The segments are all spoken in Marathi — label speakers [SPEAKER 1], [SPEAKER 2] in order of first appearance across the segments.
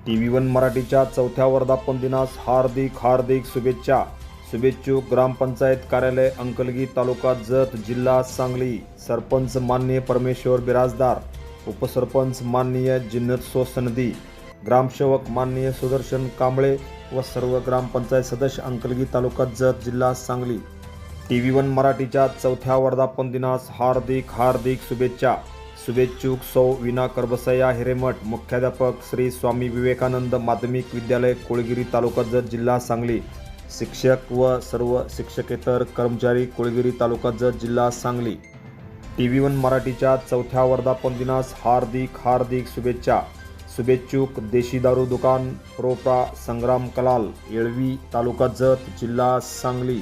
[SPEAKER 1] TV1 मराठीच्या चौथ्या वर्धापन दिनास हार्दिक शुभेच्छा। शुभेच्छुक ग्रामपंचायत कार्यालय अंकलगी, तालुका जत, जिल्हा सांगली। सरपंच माननीय परमेश्वर बिराजदार, उपसरपंच माननीय जिन्नत सोसनदी, ग्रामसेवक माननीय सुदर्शन कांबळे व सर्व ग्रामपंचायत सदस्य अंकलगी, तालुका जत, जिल्हा सांगली। TV1 मराठीच्या चौथ्या वर्धापन दिनास हार्दिक शुभेच्छा। शुभेच्छुक सौ विना करबसया हिरेमठ, मुख्याध्यापक श्री स्वामी विवेकानंद माध्यमिक विद्यालय कोळगिरी, तालुका जत, जिल्हा सांगली। शिक्षक व सर्व शिक्षकेतर कर्मचारी कोळगिरी, तालुका जत, जिल्हा सांगली। TV1 मराठीच्या चौथ्या वर्धापन दिनास हार्दिक शुभेच्छा। शुभेच्छुक देशी दारू दुकान प्रोप्रा संग्राम कलाल, येळवी, तालुका जत, जिल्हा सांगली।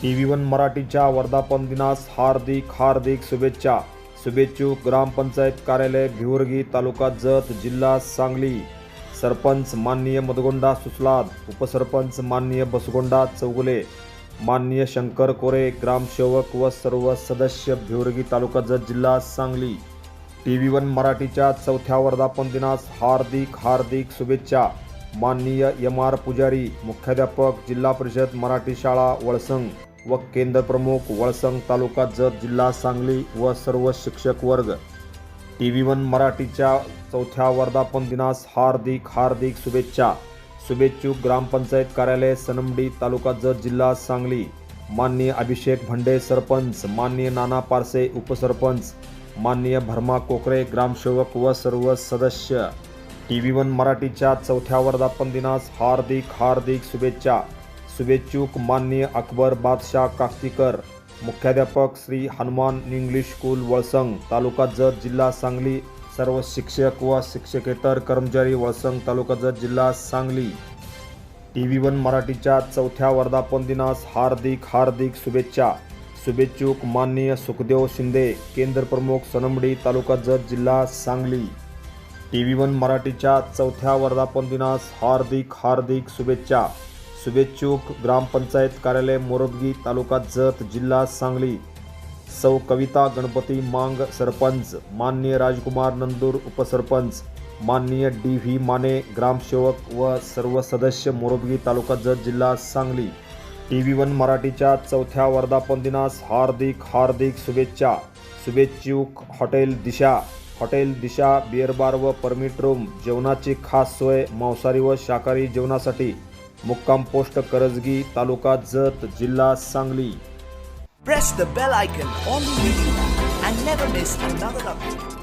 [SPEAKER 1] TV1 मराठीच्या वर्धापन दिनास हार्दिक शुभेच्छा। शुभेच्छुक ग्रामपंचायत कार्यालय भिवरगी, तालुका जत, जिल्हा सांगली। सरपंच माननीय मधुगोंडा सुसलाद, उपसरपंच माननीय बसगोंडा चौगुले, माननीय शंकर कोरे, ग्रामसेवक व सर्व सदस्य भिवरगी, तालुका जत, जिल्हा सांगली। TV1 मराठीच्या चौथ्या वर्धापन दिनास हार्दिक शुभेच्छा। माननीय MR पुजारी, मुख्याध्यापक जिल्हा परिषद मराठी शाळा वळसंग व केंद्र प्रमुख वळसंग, तालुका जत, जिल्हा सांगली व सर्व शिक्षक वर्ग। TV1 मराठीच्या चौथ्या वर्धापन दिनास हार्दिक शुभेच्छा। शुभेच्छुक ग्रामपंचायत कार्यालय सनमडी, तालुका जत, जिल्हा सांगली। माननीय अभिषेक भंडे सरपंच, माननीय नाना पारसे उपसरपंच, माननीय भरमा कोकरे ग्रामसेवक व सर्व सदस्य। TV1 मराठीच्या चौथ्या वर्धापन दिनास हार्दिक शुभेच्छा। शुभेच्छुक माननीय अकबर बादशाह कास्तीकर, मुख्याध्यापक श्री हनुमान इंग्लिश स्कूल वळसंग, तालुका जत, जिल्हा सांगली। सर्व शिक्षक व शिक्षकेतर कर्मचारी वळसंग, तालुका जत, जिल्हा सांगली। TV1 मराठीच्या चौथ्या वर्धापन दिनास हार्दिक शुभेच्छा। शुभेच्छुक माननीय सुखदेव शिंदे, केंद्र प्रमुख सनमडी, तालुका जत, जिल्हा सांगली। TV1 मराठीच्या चौथ्या वर्धापन दिनास हार्दिक शुभेच्छा। शुभेच्छुक ग्रामपंचायत कार्यालय मोरबगी, तालुका जत, जिल्हा सांगली। सौ कविता गणपती मांग सरपंच, माननीय राजकुमार नंदूर उपसरपंच, माननीय DV माने ग्रामसेवक व सर्व सदस्य मोरबगी, तालुका जत, जिल्हा सांगली। TV1 मराठीच्या चौथ्या वर्धापन दिनास हार्दिक शुभेच्छा। शुभेच्छुक हॉटेल दिशा बिअर बार व परमिट रूम, जेवणाची खास सोय मांसाहारी व शाकाहारी जेवणासाठी, मुक्काम पोस्ट करजगी, तालुका जत, जिल्हा Sangli.
[SPEAKER 2] Press the bell icon on the video and never miss another update.